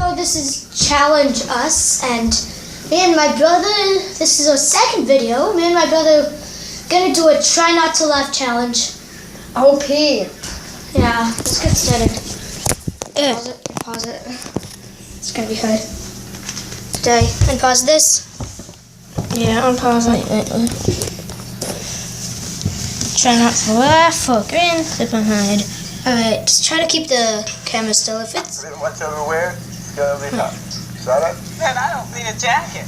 know this is Challenge Us, and me and my brother, this is our second video. Me and my brother gonna do a try not to laugh challenge. OP. Yeah, let's get started. Pause it. It's gonna be hard. Stay. Unpause this. Yeah, unpause it. Try not to laugh or grin. Flip and hide. Alright, just try to keep the camera still. If it's... What's everywhere? Gotta be tough. Saw that? Man, I don't need a jacket.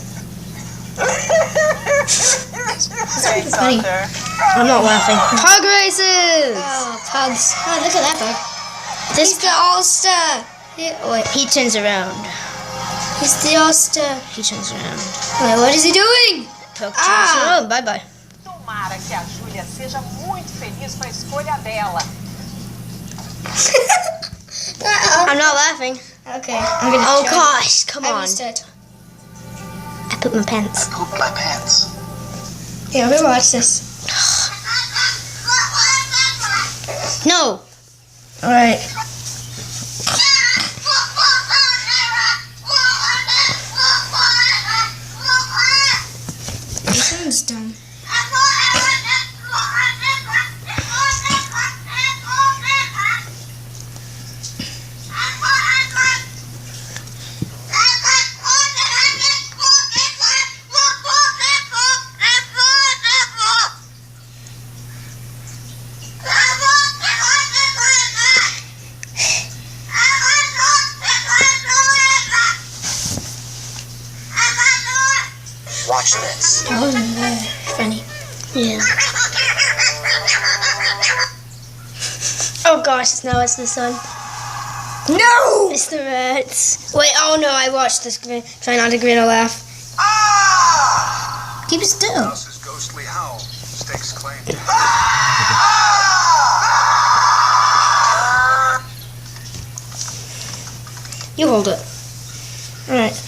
It's funny. I'm not laughing. Pug races! Oh, pugs. Oh, look at that pug. He's the all-star. He turns around. He's the all-star. He turns around. Wait, what is he doing? Pug turns around. Bye-bye. Tomara que a Júlia seja muito feliz com a escolha dela. I'm not laughing. Okay. I'm gonna. Oh gosh, come I on. missed it. I pooped my pants. Poop my pants. Yeah, we're gonna watch this. No. All right. This sounds dumb. Watch this. Oh, funny. Yeah. Oh gosh, no, it's the sun. No! It's the rats. Wait, oh no, I watched this. Try not to grin or laugh. Keep it still. House's ghostly howl stakes claim. You hold it. Alright.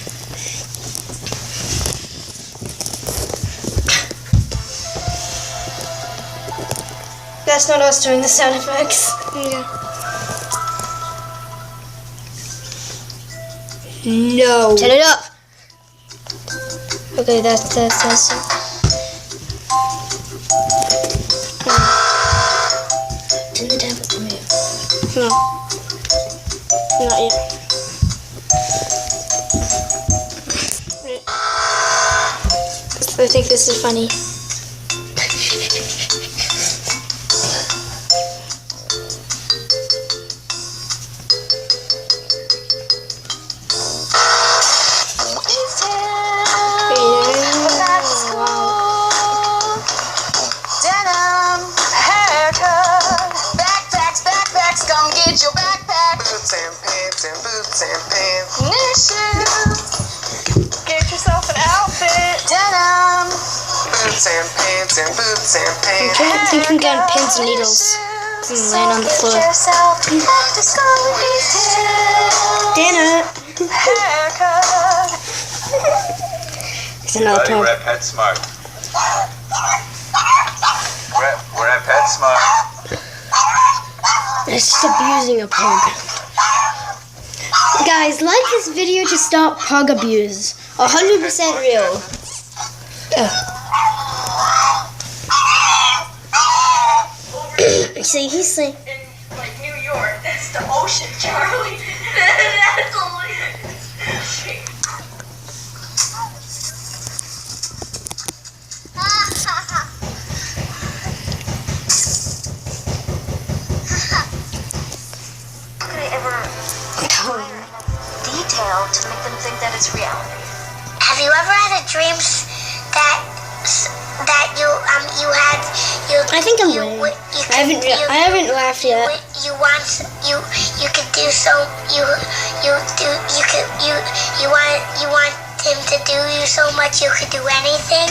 That's not us doing the sound effects. Yeah. No. Turn it up. Okay, that's it. Turn the tablet for me. No. Not yet. I think this is funny. Denim, haircut, backpacks, come get your backpack. Boots and pants and boots and pants. New shoes, get yourself an outfit. Denim, Boots and pants and boots and I'm pants. trying to think I'm getting pins and needles. Laying on the floor. Get yourself back to school detail. Dinner. Haircut. It's another Buddy, pug. we're at PetSmart. We're at PetSmart. It's just abusing a pug. Guys, like this video to stop pug abuse. 100% real. See, he's saying. In like New York, that's the ocean, Charlie. That's only. Could I ever detail to make them think that it's reality? Have you ever had a dream that you had I think I'm winning. I haven't laughed yet. you could do so you want him to do you so much you could do anything.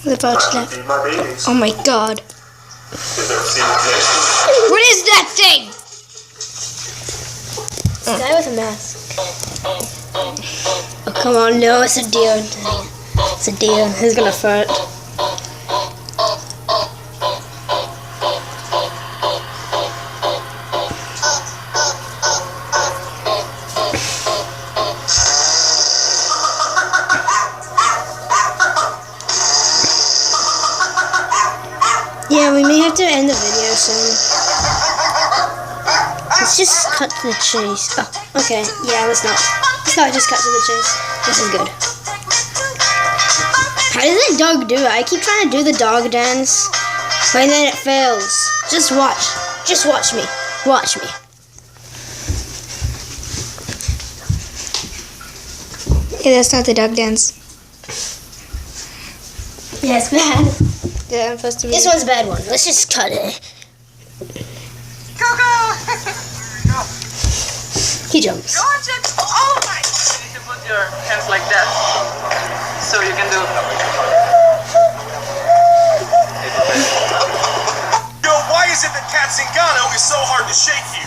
About that. Feed my babies. Oh my god. You've never seen this. What is that thing? Guy with a mask. Oh, come on, no, it's a deer. It's a deer. He's gonna fart. Yeah, we may have to end the video soon. Let's just cut to the chase. Oh, okay. Yeah, let's not just cut to the chase. This is good. How does that dog do it? I keep trying to do the dog dance, but then it fails. Just watch. Just watch me. Watch me. Yeah, that's not the dog dance. Yeah, it's bad. Yeah, I'm supposed to be. This one's a bad one. Let's just cut it. Coco! He jumps. Gorgeous. Oh my. You need to put your hands like that. So you can do. Yo, why is it that Cat Zingano is so hard to shake you?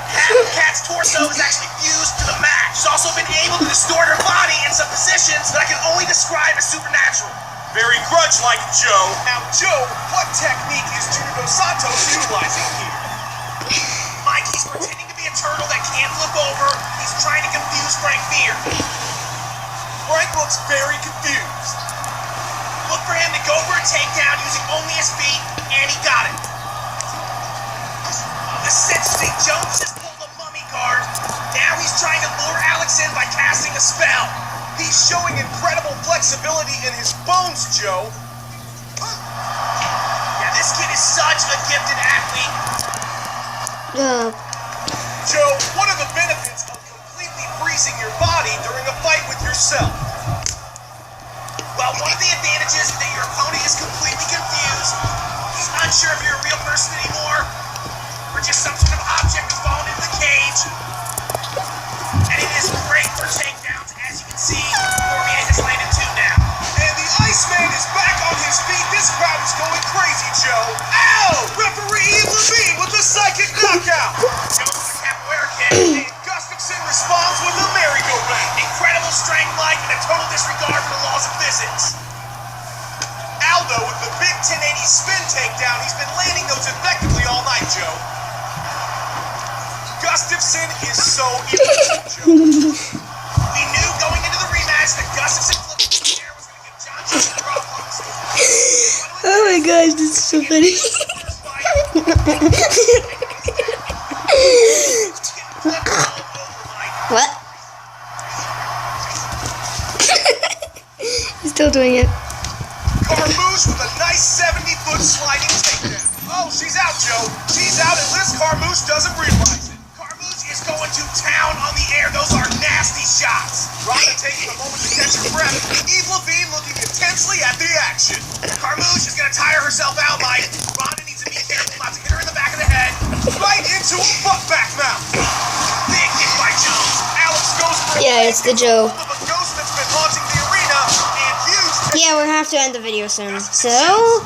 Half of Cat's torso is actually fused to the mat. She's also been able to distort her body in some positions that I can only describe as supernatural. Very grudge-like, Joe. Now, Joe, what technique is Junior Dos Santos utilizing here? Mike, he's pretending to be a turtle that can't flip over. He's trying to confuse Frank Fear. Frank looks very confused. Look for him to go for a takedown using only his feet, and he got it. The sentencing Jones just pulled a mummy card. Now he's trying to lure Alex in by casting a spell. He's showing incredible flexibility in his bones, Joe. Yeah, this kid is such a gifted athlete. Joe, what are the benefits of completely freezing your body during a fight with yourself? Well, one of the advantages is that your opponent is completely confused. He's unsure if you're a real person anymore, or just some sort of object that's fallen into the cage. And it is great for takedowns, as you can see. Cormier has landed 2 now. And the Iceman is back on his feet. This crowd is going crazy, Joe. Ow! Referee Eve Levine with a psychic knockout. Jones with a capoeira kick, and Gustafson responds with a merry-go-round. Incredible strength, Mike, and a total disregard for the laws of physics. Aldo with the big 1080 spin takedown. He's been landing those effectively all night, Joe. Gustafson is so efficient, Joe. We knew going into the rematch that Gustafson flipping the chair was going to give John Jones the problems. Oh my gosh, this is so funny. What? He's still doing it. Carmouche with a nice 70-foot sliding takedown. Oh, she's out, Joe. She's out, and Liz Carmouche doesn't realize it. Carmouche is going to town on the air. Those are nasty shots. Rhonda taking a moment to catch her breath. Eve Levine looking intensely at the action. Carmouche is going to tire herself out, Mike. Rhonda needs to be careful not to hit her in the back of the head. Right into a butt-back mount. Big hit by Jones. Alex goes for a Yeah, it's the Joe. of a ghost that's been haunting the arena, and huge. Yeah, we'll have to end the video soon. So,